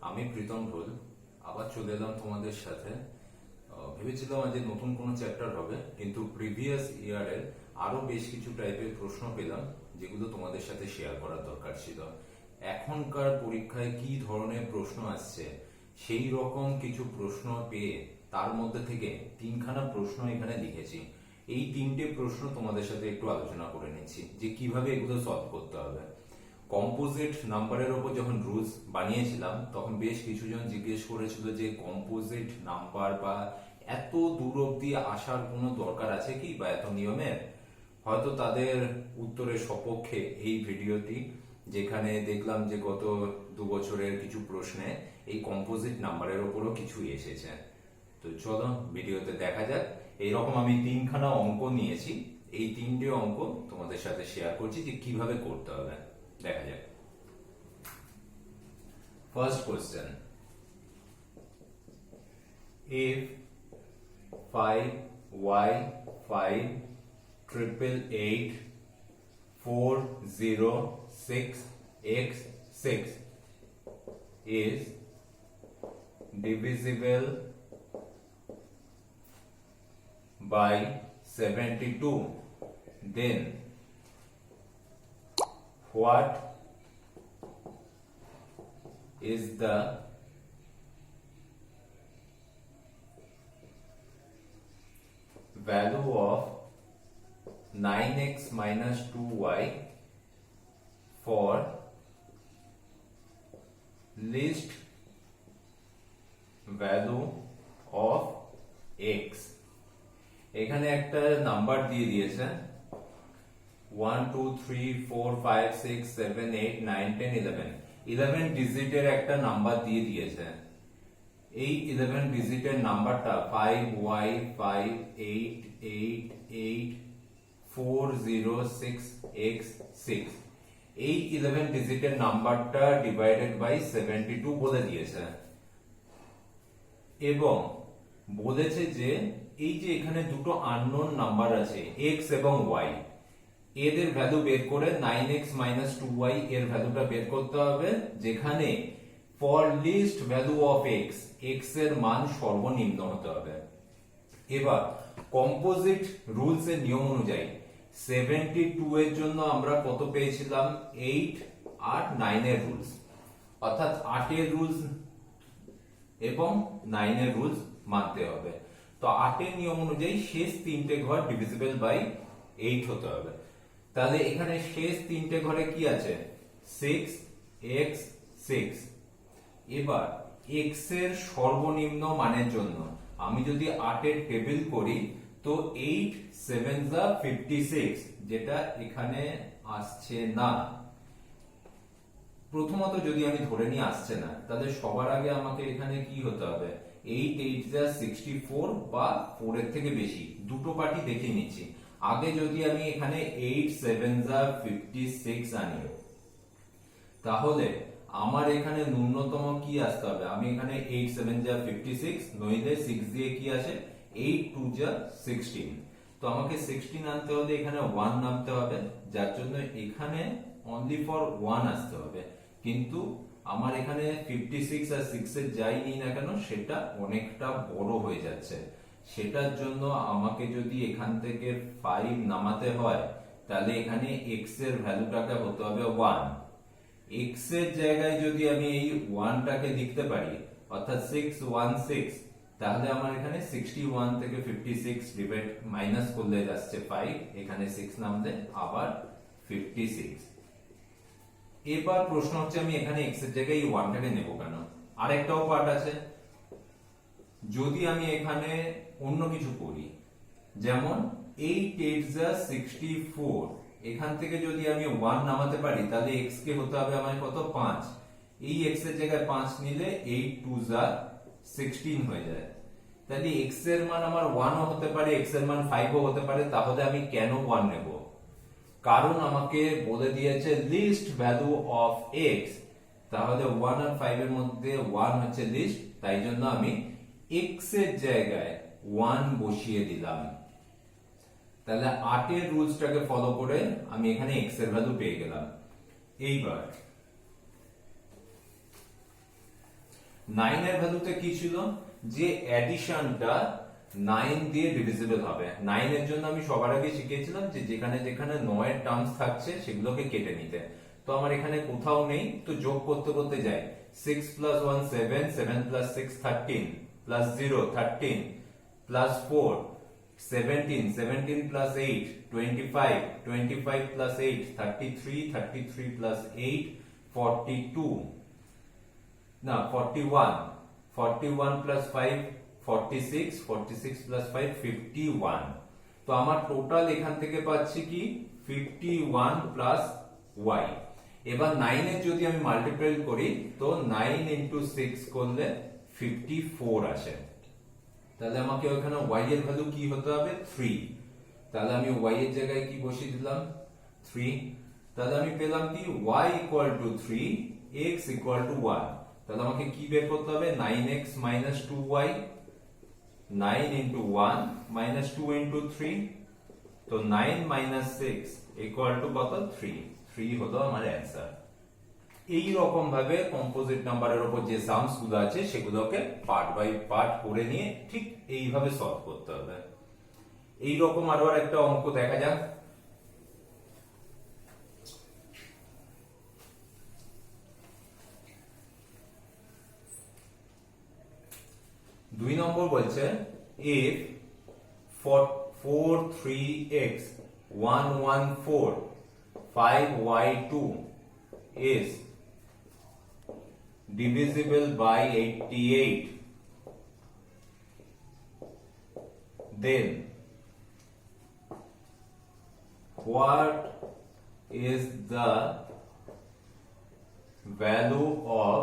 আমি প্রীতম ঢোল আবার চলে এলাম তোমাদের সাথে। ভেবেছিলাম আজ নতুন কোনো চ্যাপ্টার হবে, কিন্তু প্রিভিয়াস ইয়ারের আরো বেশ কিছু টাইপের প্রশ্ন পেলাম যেগুলো তোমাদের সাথে শেয়ার করার দরকার ছিল। এখনকার পরীক্ষায় কি ধরনের প্রশ্ন আসছে সেই রকম কিছু প্রশ্ন পেয়ে তার মধ্যে থেকে তিনখানা প্রশ্ন এখানে লিখেছি। এই তিনটে প্রশ্ন তোমাদের সাথে একটু আলোচনা করে নিচ্ছি যে কিভাবে এগুলো সলভ করতে হবে। কম্পোজিট নাম্বারের ওপর যখন রুলস বানিয়েছিলাম তখন বেশ কিছুজন জিজ্ঞেস করেছিল যে কম্পোজিট নাম্বার বা এত দূর অব্দি আসার কোনো দরকার আছে কি, বা এত নিয়মের। হয়তো তাদের উত্তরের সপক্ষে এই ভিডিওটি, যেখানে দেখলাম যে গত 2 বছরের কিছু প্রশ্নে এই কম্পোজিট নাম্বারের ওপরও কিছু এসেছে। তো চলো ভিডিওতে দেখা যাক। এইরকম আমি তিনখানা অঙ্ক নিয়েছি, এই তিনটে অঙ্ক তোমাদের সাথে শেয়ার করছি যে কিভাবে করতে হবে। দেখা যাক। First question, if 5y5888406x6 is divisible by 72, then what is the value of 9x minus 2y for least value of x? এখানে একটা নাম্বার দিয়ে দিয়েছে 1 2 3 4 5 6 7 8 9 10 11 ডিজিটের একটা নাম্বার দিয়ে দিয়েছে। এই 11 ডিজিটের নাম্বারটা 5y5888406x6, এই 11 ডিজিটের নাম্বারটা ডিভাইডেড বাই 72 বলে দিয়েছে, এবং বলেছে যে এই যে এখানে দুটো আননোন নাম্বার আছে x এবং y, এদের ভ্যালু বের করে 9x minus 2y এর ভ্যালুটা বের করতে হবে, যেখানে for list value of x, x এর মান সর্বনিম্ন হতে হবে। এবার কম্পোজিট রুলস এর নিয়ম অনুযায়ী 72 এর জন্য আমরা কত পেয়েছিলাম, 8 আর 9 এর রুলস, অর্থাৎ 8 এর রুলস এবং 9 এর রুলস মানতে হবে। তো 8 এর নিয়ম অনুযায়ী শেষ তিনটে ঘর ডিভিজিবল বাই 8 হতে হবে। তাহলে এখানে শেষ তিনটে ঘরে কি আছে, 6x6। এবার x এর সর্বনিম্ন মানের জন্য আমি যদি 8 এর টেবিল করি তো 8 7 যা 56, যেটা এখানে আসছে না। প্রথমত যদি আমি ধরে নিয়ে আসছে না, তাহলে সবার আগে আমাকে এখানে কি হতে হবে, 8 8 যা 64 বা 4 এর থেকে বেশি, দুটো পার্টি দেখে নিচ্ছি। আগে যদি আমি এখানে 8 7 যা 56 আনি, তাহলে আমার এখানে ন্যূনতম কি আসতে হবে, আমি এখানে 8 7 যা 56, নইলে 6 দিয়ে কি আসে 8 2 যা 16, তো আমাকে 16 আনতে হলে এখানে 1 নামতে হবে, যার জন্য এখানে অনলি ফর 1 আসতে হবে। কিন্তু আমার এখানে 56 আর 6 এর যাই নিই না কেন সেটা অনেকটা বড় হয়ে যাচ্ছে, সেটার জন্য আমাকে যদি এখান থেকে 5 নামাতে হয়, তাহলে এখানে x এর ভ্যালুটাকে হতে হবে 1। x এর জায়গায় যদি আমি এই 1 টাকে লিখতে পারি, অর্থাৎ 616, তাহলে আমার এখানে 61 থেকে 56 ডিভাইড মাইনাস করলে আসছে 5, এখানে 6 নামলে আবার 56। এবার প্রশ্ন হচ্ছে আমি এখানে x এর জায়গায় এই 1 টাকে নেব কেন। আরেকটাও পার্ট আছে, যদি আমি এখানে অন্য কিছু করি, যেমন 8 8 যা 64, এখান থেকে যদি আমি 1 নামাতে পারি, তাহলে x কে হতে হবে আমার কত, 5। এই x এর জায়গায় 5 নিলে 8 2 যা 16 হয়ে যায়। তাহলে x এর মান আমার 1 ও হতে পারে, x এর মান 5 ও হতে পারে। তাহলে আমি কেন 1 নেব, কারণ আমাকে বলে দিয়েছে লিস্ট ভ্যালু অফ x। তাহলে 1 আর 5 এর মধ্যে 1 হচ্ছে লিস্ট, তাই জন্য আমি x এর জায়গায় 1 বসিয়ে দিলাম। তাহলে 8 এর রুলসটাকে ফলো করে আমি এখানে x এর ভ্যালু পেয়ে গেলাম। এইবার 9 এর ভ্যালুতে কি ছিল, যে অ্যাডিশনটা 9 দিয়ে ডিভিজিবল হবে। 9 এর জন্য আমি সবার আগে শিখিয়েছিলাম যে যেখানে যেখানে 9 এর টার্মস থাকছে সেগুলোকে কেটে নিতে। তো আমার এখানে কোথাও নেই, তো যোগ করতে করতে যাই। 6 plus 1 7, 7 plus 6 13, plus 0 13, plus 4 17, 17 plus 8 25, 25 plus 8 33, 33 plus 8 42, না 41, 41 plus 5 46, 46 plus 5 51। তো আমার টোটাল এখান থেকে পাচ্ছি কি 51 plus y। এবার 9 এর যদি আমি মাল্টিপ্লাই করি তো 9 into 6 করলে 54 আসে। তাহলে আমাকে ওখানে y এর ভ্যালু কি হতে হবে 3। তাহলে আমি y এর জায়গায় কি বসিয়ে দিলাম 3। তাহলে আমি পেলাম কি y equal to 3, x equal to 1। তাহলে আমাকে কি বের করতে হবে 9x minus 2y, 9 into 1 minus 2 into 3, তো 9 minus 6 equal to কত 3। 3 হলো আমার অ্যান্সার। এই রকম ভাবে কম্পোজিট নাম্বারের উপর যে সামস গুলো আছে সেগুলোকে পার্ট বাই পার্ট করে নিয়ে ঠিক এইভাবে সলভ করতে হবে। এই রকম আরো একটা অঙ্ক দেখা যাক। দুই নম্বর বলছে if 43x 114 5y2 is divisible by 88, then what is the value of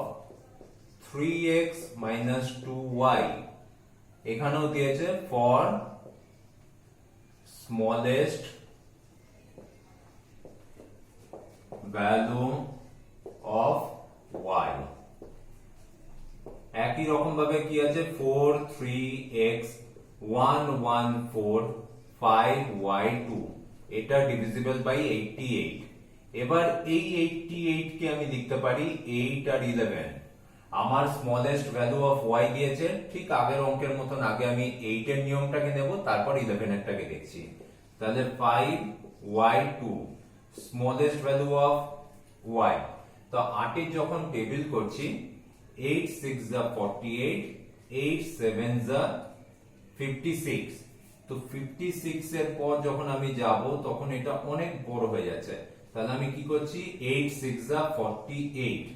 3x minus 2y? এখানেও দিয়েছে for smallest value of y। একই রকম ভাবে কি আছে 4 3x 114 5y2, এটা ডিভিজিবল বাই 88। এবার এই 88 কে আমি লিখতে পারি 8 আর 11। আমার স্মলেস্ট ভ্যালু অফ y দিয়েছে, ঠিক আগের অঙ্কের মতন আগে আমি 8 এর নিয়মটাকে নেব, তারপর 11 এরটাকে দেখছি। তাহলে 5y2 smallest value of y। তো 8 এর যখন টেবিল করছি 8 6 যা 48, 8 7 যা 56, তো 56 এর পর যখন আমি যাব তখন এটা অনেক বড় হয়ে যাচ্ছে। তাহলে আমি কি করছি 8 6 যা 48।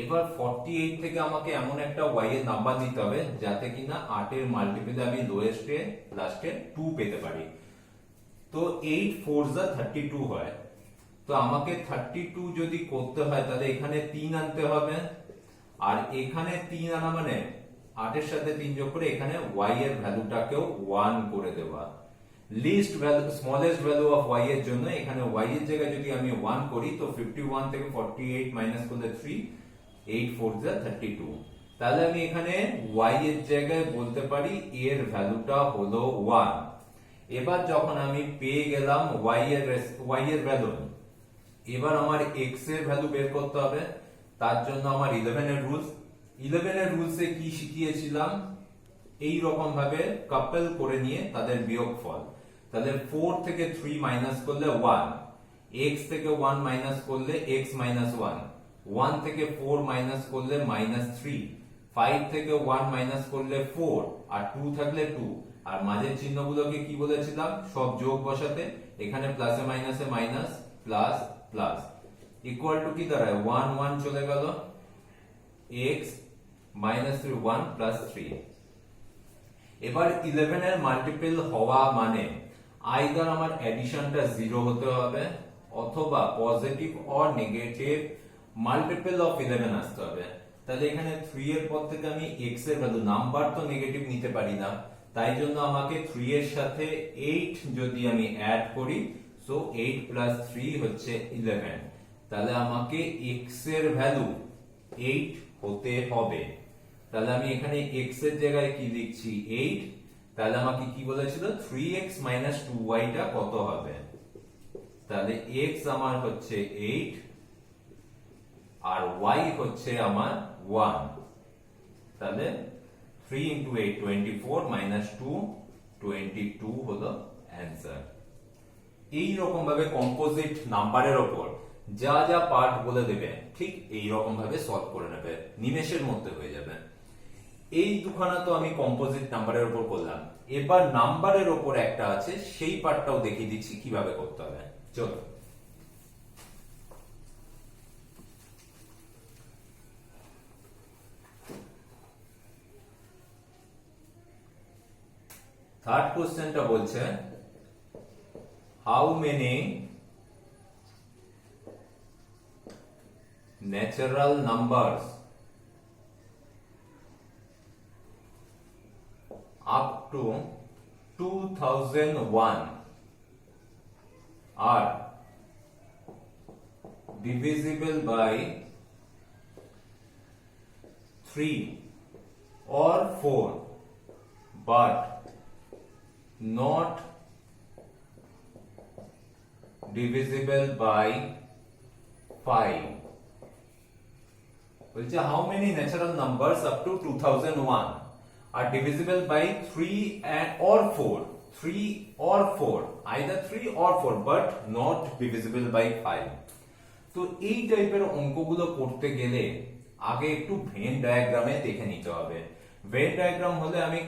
এবার 48 থেকে আমাকে এমন একটা y এর নাম্বার দিতে হবে যাতে কিনা 8 এর মাল্টিপলে আমি লোয়েস্টে লাস্টে 2 পেতে পারি। তো 8 4 যা 32 হয়। তো আমাকে 32 যদি করতে হয় তাহলে এখানে 3 আনতে হবে, আর এখানে 3 আনা মানে 8 এর সাথে 3 যোগ করে এখানে y এর ভ্যালুটাকেও 1 করে দেওয়া। List value smallest value of y এর জন্য এখানে y এর জায়গায় যদি আমি 1 করি তো 51 থেকে 48 মাইনাস করলে 3, 8 4 যা 32। তাহলে আমি এখানে y এর জায়গায় বলতে পারি এর ভ্যালুটা হলো 1। এবার যখন আমি পেয়ে গেলাম y এর ভ্যালু, এবার আমার x এর ভ্যালু বের করতে হবে। তার জন্য আমার 11 এর রুলসে কি শিখিয়েছিলাম, এই রকম ভাবে কাপল করে নিয়ে তাদের বিয়োগফল। তাহলে 4 থেকে 3 মাইনাস করলে 1, x থেকে 1 মাইনাস করলে x মাইনাস 1, 1 থেকে 4 মাইনাস করলে মাইনাস 3, 5 থেকে 1 মাইনাস করলে 4, আর 2 থাকলে 2, আর মাঝের চিহ্নগুলোকে কি বলেছিলাম সব যোগ বসাতে। এখানে প্লাসে মাইনাসে minus plus plus equal to কি দাঁড়ায় 1 1 চলে গেল, x মাইনাস 3 1 প্লাস 3। এবার 11 এর মাল্টিপল হওয়া মানে আইদার আমার এডিশনটা 0 হতে হবে অথবা positive or negative multiple of 11 আসতে হবে। তাহলে এখানে 3 এর পর থেকে আমি x এর ভ্যালু, নাম্বার তো নেগেটিভ নিতে পারি না, তাই জন্য আমাকে 3 এর সাথে 8 যদি আমি অ্যাড করি সো 8 প্লাস 3 হচ্ছে 11। তাহলে আমাকে x এর ভ্যালু 8 হতে হবে। তাহলে আমি এখানে x এর জায়গায় কি লিখছি 8। তাহলে আমাকে কি বলেছিল 3x 2y টা কত হবে। তাহলে x আমার হচ্ছে 8 আর y হচ্ছে আমার 1। তাহলে 3 into 8 24 minus 2 22 হলো অ্যান্সার। এই রকম ভাবে কম্পোজিট নাম্বারের ওপর যা যা পার্ট বলে দেবে ঠিক এই রকম ভাবে সলভ করে নেবে, নিমেষের মধ্যে হয়ে যাবে। এই দুখানা তো আমি কম্পোজিট নাম্বারের উপর করলাম, এবার নাম্বারের ওপর একটা আছে সেই পার্টটাও দেখিয়ে দিচ্ছি কিভাবে করতে হবে। চলো থার্ড কোশ্চেনটা বলছে how many natural numbers up to 2001 are divisible by 3 or 4 but not divisible by 5. বলছে how many natural numbers up to 2001 are divisible by 3 or 4, 3 or 4, either 3 or 4 but not divisible by 5. তো এই টাইপের অঙ্কগুলো করতে গেলে আগে একটু when ডায়াগ্রামে দেখে নিতে হবে। ভেন ডায়াগ্রাম হলে আমি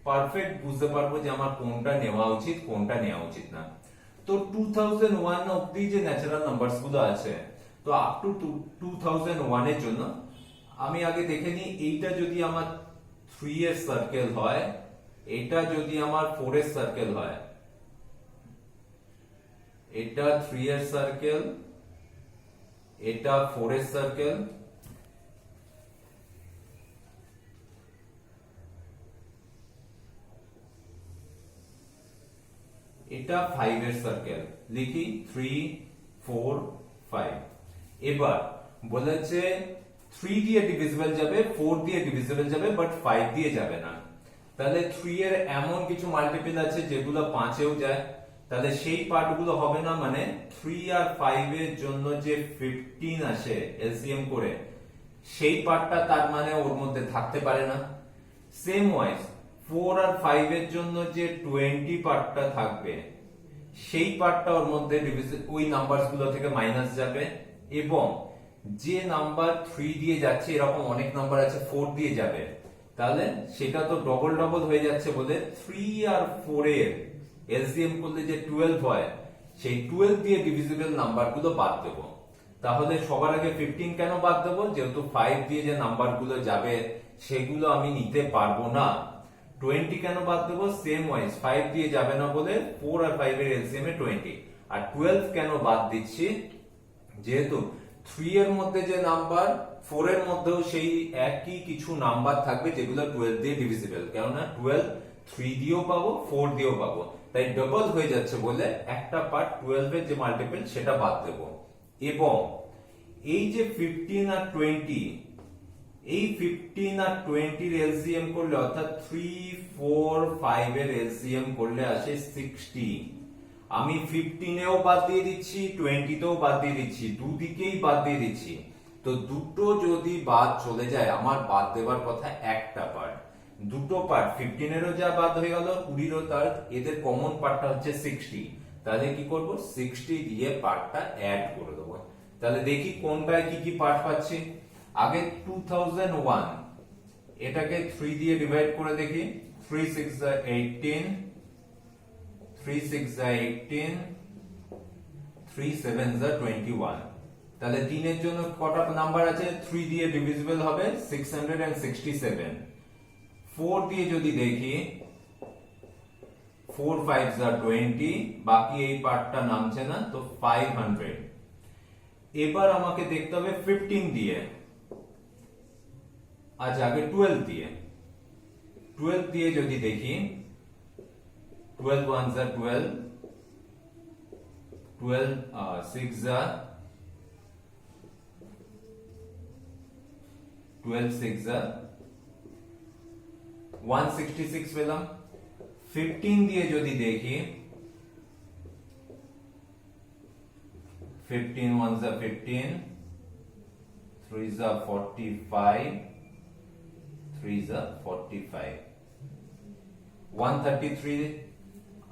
পারফেক্ট বুঝতে পারবো যে আমার কোনটা নেওয়া উচিত কোনটা নেওয়া উচিত না। তো 2001 অবধি যে ন্যাচারাল নাম্বারস গুলো আছে, তো আপ টু 2001 এর জন্য আমি আগে দেখে নিই এইটা যদি আমার 3 এর সার্কেল হয়, এটা যদি আমার 4 এর সার্কেল হয়, এটা 3 এর সার্কেল, এটা 4 এর সার্কেল, এটা 5 এর সার্কেল। লিখি 3 4 5। এবার বলেছে 3 দিয়ে ডিভিজিবল যাবে, 4 দিয়ে ডিভিজিবল যাবে বাট 5 দিয়ে যাবে না। তাহলে 3 এর এমন কিছু মাল্টিপল আছে যেগুলো 5 এও যায়, তাহলে সেই পার্টগুলো হবে না। মানে 3 আর 5 এর জন্য যে 15 আসে এলসিএম করে, সেই পার্টটা তার মানে ওর মধ্যে থাকতে পারে না। সেম ওয়াইজ 4 আর 5 এর জন্য যে 20 পার্টটা থাকবে, সেই পার্টটা ওর মধ্যে ওই নাম্বারস গুলো থেকে মাইনাস যাবে। এবং যে নাম্বার 3 দিয়ে যাচ্ছে, এরকম অনেক নাম্বার আছে 4 দিয়ে যাবে, তাহলে সেটা তো ডবল ডবল হয়ে যাচ্ছে বলে 3 আর 4 এর এলসিএম করলে যে 12 হয়, সেই 12 দিয়ে ডিভিজিবল নাম্বার গুলো বাদ দেবো। তাহলে সবার আগে 15 কেন বাদ দেবো? যেহেতু 5 দিয়ে যে নাম্বার গুলো যাবে সেগুলো আমি নিতে পারবো না। 20 কেন বাদ দেবো? সেম ওয়াইজ 5 দিয়ে যাবে না বলে 4 আর 5 এর এলসিএম এ 20। আর 12 কেন বাদ দিচ্ছি? যেহেতু 3 এর মধ্যে যে নাম্বার, 4 এর মধ্যেও সেই একই কিছু নাম্বার থাকবে যেগুলো 12 দিয়ে ডিভিজিবল। কেননা 12 3 দিয়েও পাবো, 4 দিয়েও পাবো, তাই ডবল হয়ে যাচ্ছে বলে একটা পার্ট 12 এর যে মাল্টিপল সেটা বাদ দেবো। এবং এই যে 15 আর 20, এই 15 আর 20 এর এলসিএম করলে, অর্থাৎ 3 4 5 এর এলসিএম করলে আসে 60। আমি 15 এও বাদ দিয়ে দিচ্ছি, 20 তেও বাদ দিয়ে দিচ্ছি, দুদিকেই বাদ দিয়ে দিচ্ছি। তো দুটো যদি বাদ চলে যায়, আমার বাদ দেবার কথা একটা পার্ট। দুটো পার্ট 15 এরও যা বাদ হয়ে গেল, 20 এরও, তার এদের কমন পার্টটা হচ্ছে 60। তাহলে কি করব? 60 দিয়ে পার্টটা অ্যাড করে দেবো। তাহলে দেখি কোনটায় কি কি পার্ট পাচ্ছি। আগে 2001, এটাকে 3 দিয়ে ডিভাইড করে দেখি। 3 6 18, 3 6 18, 3 7 21। তাহলে 3 এর জন্য কটা নাম্বার আছে? 3 দিয়ে ডিভিজিবল হবে 667। 4 দিয়ে যদি দেখি, 4 5 20, বাকি এই পার্টটা নামছে না, তো 500। এবার আমাকে দেখতে হবে 15 দিয়ে। আচ্ছা, আগে 12 দিয়ে। 12 দিয়ে যদি দেখি, 12 1 12, 12 6 12 6 166 পেলাম। 15 দিয়ে যদি দেখি, 15 1 15, 3 45, 3 is 45 133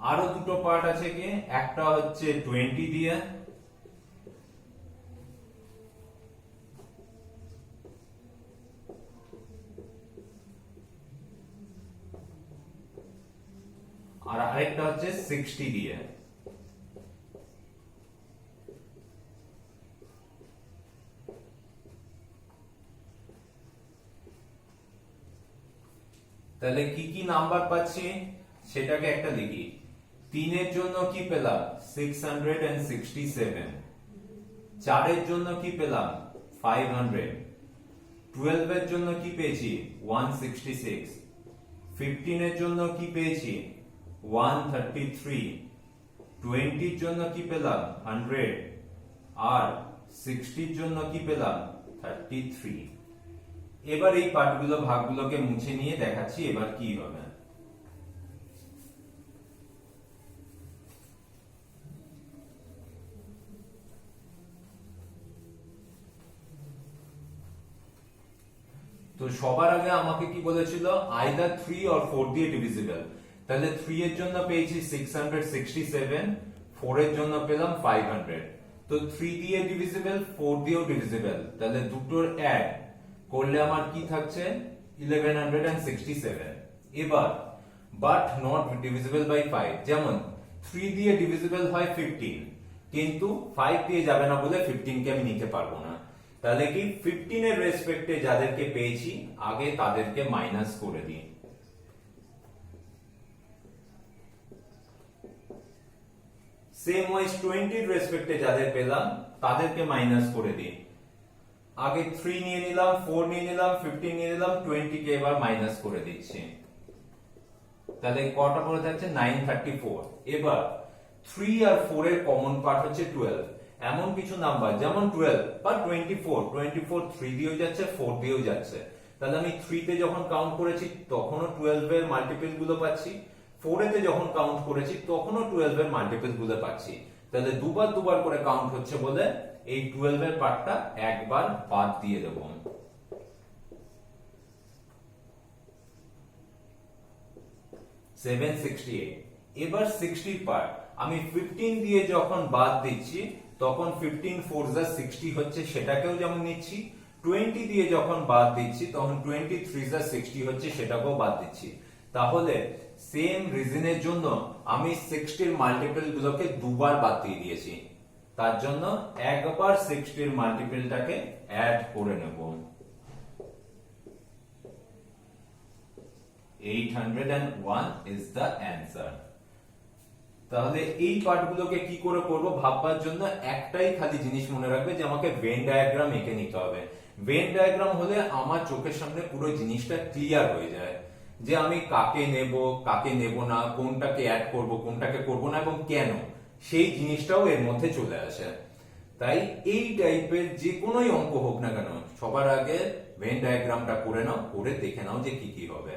আরো দুটো পার্ট আছে কি একটা হচ্ছে 20 দিয়ে আর আরেকটা হচ্ছে 60 দিয়ে তাহলে কি কি নাম্বার পাচ্ছি সেটাকে একটা লিখি 3 এর জন্য কি পেলাম 667 4 এর জন্য কি পেলাম 500 12 এর জন্য কি পেয়েছি 166 15 এর জন্য কি পেয়েছি 133 20 এর জন্য কি পেলাম 100 আর 60 এর জন্য কি পেলাম 33 এবার এই পার্টগুলো ভাগগুলোকে মুছে নিয়ে দেখাচ্ছি এবার কি হবে তো সবার আগে আমাকে কি বলেছিল আইদার 3 অর 4 দিয়ে ডিভিজিবল তাহলে 3 এর জন্য পেয়েছি 667 4 এর জন্য পেলাম 500 তো 3 দিয়ে ডিভিজিবল 4 দিয়েও ডিভিজিবল তাহলে দুটোর অ্যাড করলে আমার কি থাকছে 1167 এবার বাট নট ডিভিজিবল বাই 5 যেমন 3 দিয়ে ডিভিজিবল হয় 15 কিন্তু 5 দিয়ে যাবে না বলে 15 কে আমি নিতে পারবো না তাহলে কি 15 এর রেসপেক্টে যাদেরকে পেয়েছি আগে তাদেরকে মাইনাস করে দিই সেম ওয়াইজ 20 এর রেসপেক্টে যাদের পেলাম তাদেরকে মাইনাস করে দিই আগে 3 নিয়ে নিলাম 4 নিয়ে নিলাম 15 নিয়ে নিলাম 20 কে এবার মাইনাস করে দিচ্ছি তাহলে কটা পড়ে থাকছে 934 এবার 3 আর 4 এর কমন পার্ট হচ্ছে 12 এমন কিছু নাম্বার যেমন 12 বা 24 3 দিয়েও যাচ্ছে 4 দিয়েও যাচ্ছে তাহলে আমি 3 তে যখন কাউন্ট করেছি তখনও 12 এর মাল্টিপল গুলো পাচ্ছি 4 তে যখন কাউন্ট করেছি তখনও 12 এর মাল্টিপল গুলো পাচ্ছি তাহলে দুবার করে কাউন্ট হচ্ছে বলে এই 12 এর পার্টটা একবার বাদ দিয়ে দেব 768 এবার 60 পার্ট আমি 15 দিয়ে যখন বাদ দিচ্ছি তখন 15 4 যা 60 হচ্ছে সেটাকেও যেমন নিচ্ছি 20 দিয়ে যখন বাদ দিচ্ছি তখন 23 যা 60 হচ্ছে সেটাকেও বাদ দিচ্ছি তাহলে সেম রিজনের জন্য আমি 60 এর মাল্টিপল গুলোকে দুবার বাদ দিয়ে দিয়েছি তার জন্য একবার 60 এর মাল্টিপলটাকে অ্যাড করে নেব 801 is the answer তাহলে এই পার্টগুলোকে কি করে করব ভাববার জন্য একটাই খালি জিনিস মনে রাখবে যে আমাকে ভেন ডায়াগ্রাম এঁকে নিতে হবে ভেন ডায়াগ্রাম হলে আমার চোখের সামনে পুরো জিনিসটা ক্লিয়ার হয়ে যায় যে আমি কাকে নেব না কোনটাকে অ্যাড করব কোনটাকে করব না এবং কেন সেই জিনিসটাও এর মধ্যে চলে আসে তাই এই টাইপের যে কোনোই অঙ্ক হোক না কেন সবার আগে ভেন ডায়াগ্রামটা করে নাও করে দেখে নাও যে কি কি হবে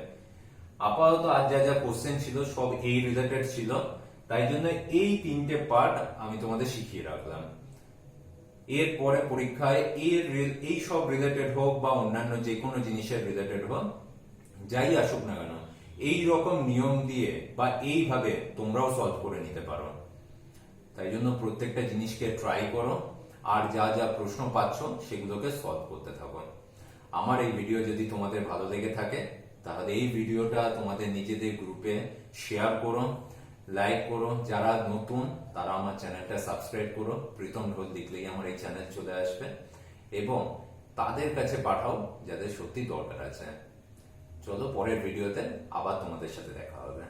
আপাতত আজ যা কোশ্চেন ছিল সব এই রিলেটেড ছিল তাই জন্য এই তিনটে পার্ট আমি তোমাদের শিখিয়ে রাখলাম এরপরে পরীক্ষায় এই সব রিলেটেড হোক বা অন্যান্য যে কোনো জিনিসের রিলেটেড হোক যাই আসুক না কেন এই রকম নিয়ম দিয়ে বা এইভাবে তোমরাও সলভ করে নিতে পারো তাই জন্য প্রত্যেকটা জিনিসকে ট্রাই করো আর যা যা প্রশ্ন পাচ্ছ সেগুলোকে সলভ করতে থাকো আমার এই ভিডিও যদি তোমাদের ভালো লেগে থাকে তাহলে এই ভিডিওটা তোমাদের নিজেদের গ্রুপে শেয়ার করো লাইক করো যারা নতুন তারা আমার চ্যানেলটা সাবস্ক্রাইব করো প্রীতম ঢোল লিখলেই আমার এই চ্যানেল চলে আসবে এবং তাদের কাছে পাঠাও যাদের সত্যি দরকার আছে চলো পরের ভিডিওতে আবার তোমাদের সাথে দেখা হবে